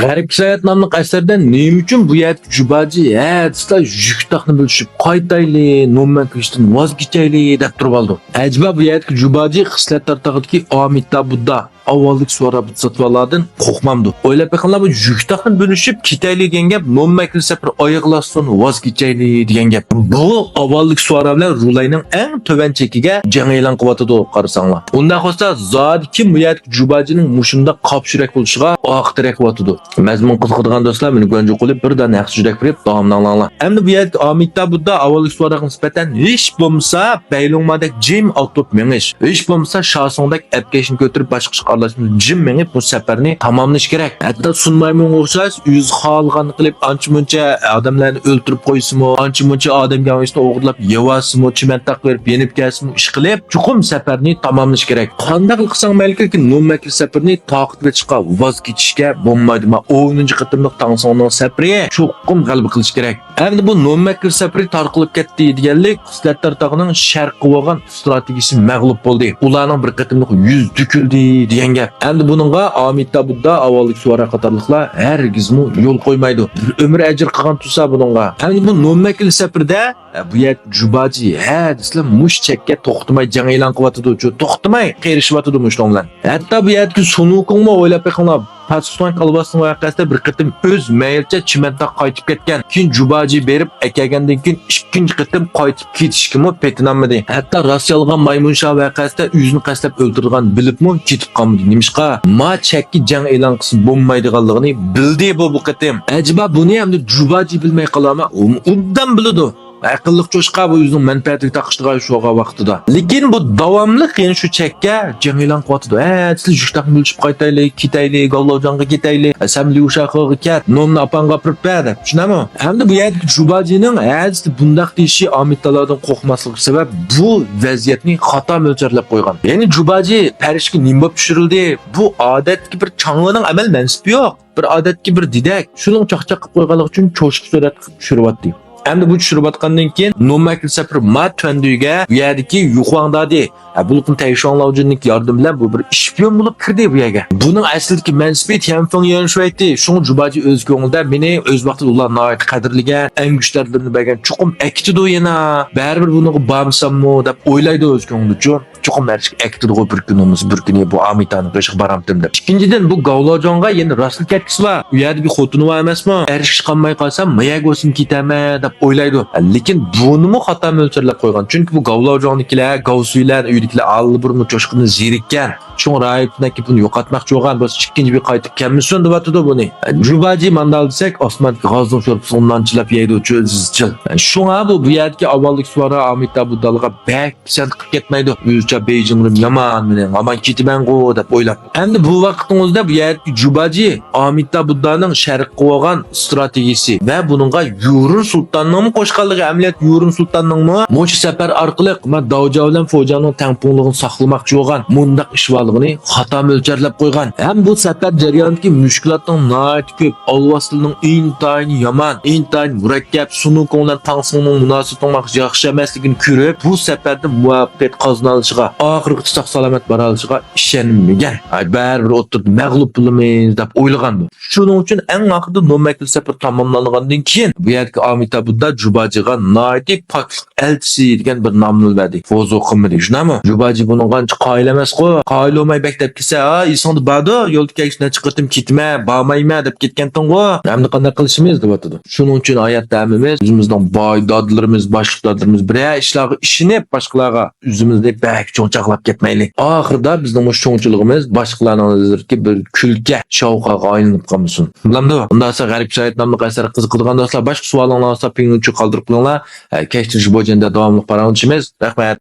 Garip Sayat namlı eserden neyim için bu yet Jubaji desla yük takını bölüşüp qaytaylı, nomenklaştın vazgeçeyli dep turib aldı. Acaba bu yet Jubaji xisletler tağıdaki Amitabh Buddha avvallık sonra satvalardan korkmamdı. Öyle bakınlar bu yük takını bölüşüp kitaylı diyen gap nomenklaşsa bir ayıqlasın vazgeçeyli diyen gap. Bu avvallık sonra bilen rulayının en töven çekige janı elan kıvatıdı qarasаңlar. Onda olsa zat kim bu yet Jubaji'nin muşunda kapşırek oluşuğa aqtirek kıvatıdı. Mazmun qiziqadigan do'stlar meni go'nja qo'yib birdan yaxshi judak berib davomlanglar. Endi bu yerda Amitabh Buddha avvalgi suvarga nisbatan hech bo'lmasa Baylongmadek jim avtop menish, hech bo'lmasa Shasongdek apkashni ko'tarib boshqa chiqarlashni jim menib bu safarni tamomlash kerak. Hatto sunmayman o'xshash yuz xolgan qilib ancha-muncha odamlarni o'ltirib qo'ysimi, ancha-muncha odamga o'shni o'g'irlab yevasimi, chimentaq berib yenib kelsimi ish qilib, chuqum safarni tamomlash kerak. Qanday qilsang mayli-ki no'makli safarni taqatga chiqa voz kechishga bo'lmaydi. 10-chi qitimliq Tangsongning safari cho'qqum g'alaba qilish kerak. Endi bu no'makli safari tarqalib ketdi deganlik Xislatlar tog'ining sharqqa bo'lgan strategiyasi mag'lub bo'ldi. Ularning bir qitimliq yuz dukildi degan gap. Endi buningga Amitabh Buddha avvalgi suvara qatorliqlar hargizmi yo'l qo'ymaydi. Bir umr ajr qilgan tursa buningga. Endi bu no'makli safarda bu yer Jubaji deslar mush chekka to'xtamay jang e'lon qilyotdi. To'xtamay qerishyotdi mushtonlar. Hatto bu yerga Sunukongmi o'ylab beqinglar Pakistan qalbasının vaqasida bir qitim öz mayilcha chimentaq qaytib ketgan. Keyin Jubaji berib akagandan keyin ikkinchi qitim qaytib ketishkimi petinamadi. Hatto Rossiyaga Maymunsha vaqasida o'zini qaslab o'ldirgan bilibmi ketib qolmadi. Nimishqa ma chekki jang e'lon qilsa bo'lmaydiganligini bildi bu qitim. Acaba buni ham Jubaji bilmay qolama? Undan biladi. Aqlliq cho'shqa bu o'zining manfaatiga taqishdiga shuga vaqtida. Lekin bu davomli qiyin shu chekka jang e'lon qilyotdi. Sizlar juqtaqni bo'lishib qaytaylik, ketaylik, Gollovjonga ketaylik, Asamli Ushaqiga ket, nonni apanga pirib berdi. Tushunami? Hamda bu yerda Jubajining bundaq deyishi Amitabhdan qo'rqmasligi sabab bu vaziyatni xato mo'ljarlab qo'ygan. Ya'ni Jubaji Parishga nimba tushirildi. Bu odatga bir chang'ining amal mansibi yo'q. Bir odatga bir didak. Shuning chaqchaq qilib qo'yganligi uchun cho'shib surat tushiryapti. Endi bu tushirayotgandan keyin no'makli safar ma töndiga bu yerdagi Yuxuangdadi bulqin Tayshuanlovjinning yordami bilan bu bir ishpiyon bo'lib kirdi bu yerga. Buning aslidagi mansibi Tianfeng Yuanshuydi. Shuni Jubaji o'z ko'nglida meni o'z vaqtida ular nihoyat qadrligan, eng kuchlarni bergan chuqum aktidu yana. Baribir buni borsammi deb o'ylaydi o'z ko'nglida. Chuqum aktidu bir kunimiz bir kuni bu Amitabhni qo'shiq baramdim deb. Ikkinchidan bu Gollovjonga yana rasl ketkisi bor. U yerda bir xotini bor emasmi? Erish qolmay qolsam Mayagosin ketaman deb o'ylaydi. Lekin buni xato mo'ljarlab qo'ygan. Chunki bu Gollovjonnikilar, Gavsuylar, uydagilar alburni cho'shqini zerikkan. Shun rayibnaki buni yo'qotmoqchi bo'lgan bo'lsa ikkinchi bir qaytib kelmasin deb aytdi buni. Jubaji mandal desak osmon g'ozning sho'rpisi undanchilab yeydi cho'zizchil. Shunga bu yerdagi avvallik suara Amitabh Buddhaga bak pisand qilib ketmaydi. O'zicha Beijing'im yomon meni, aman ketiman-ku deb o'ylab. Endi bu vaqtingizda bu yerdagi Jubaji Amitabh Buddhaning sharqqa bo'lgan strategiyasi va buningga Yurun Sultanning qo'shqanligi amaliyot Yurun Sultanning mo'sh safar orqali Davja bilan Fojaning tangpunligini saqlamoqchi bo'lgan mundaq ishvaligini xato mo'ljarlab qo'ygan. Ham bu safar jarayonidagi mushkulotning nihoyat ko'p, Olvaslining intayin yomon, intayin murakkab, Sunukongdan Tangsongning munosabatning yaxshi emasligini ko'rib, bu safarda muvaffaqiyat qozonalishiga, oxirgi sog' salomat boralishiga ishonmagan. Baribir o'tirib mag'lub bo'lamiz deb o'ylagan. Shuning uchun eng oxirida no'makli safar tamomlangandan keyin bu yerga Amitabh Buddha Jubajiga noiti poklik elchisi degan bir nomni berdi. Fozo qilmadi, shunami? Jubaji buning qancha qoyil emas-ku. Qoyil olmay bektab kelsa, "Isonda bado, yo'lga kelishni chiqirdim, ketma, bormayman" deb ketgandan-ku. Endi qanday qilishimiz deb aytdi. Shuning uchun hayotda hammamiz o'zimizning boy dodlarimiz, boshliqlarimiz bir ishlarga ishinib, boshqalarga o'zimizni bak cho'nchaqlab ketmaylik. Oxirida bizning bu cho'nchiligimiz boshqalarning nazariga bir kulga, shovqaga aylanib qolmasin. Bilamdi? Undan so'ng G'arib Shayat nomli asar qiziqadigan do'stlar, boshqa savollarni olsa pingni qoldirib qo'yinglar. Kechish bo'yicha davomli paranchimiz. Rahmat.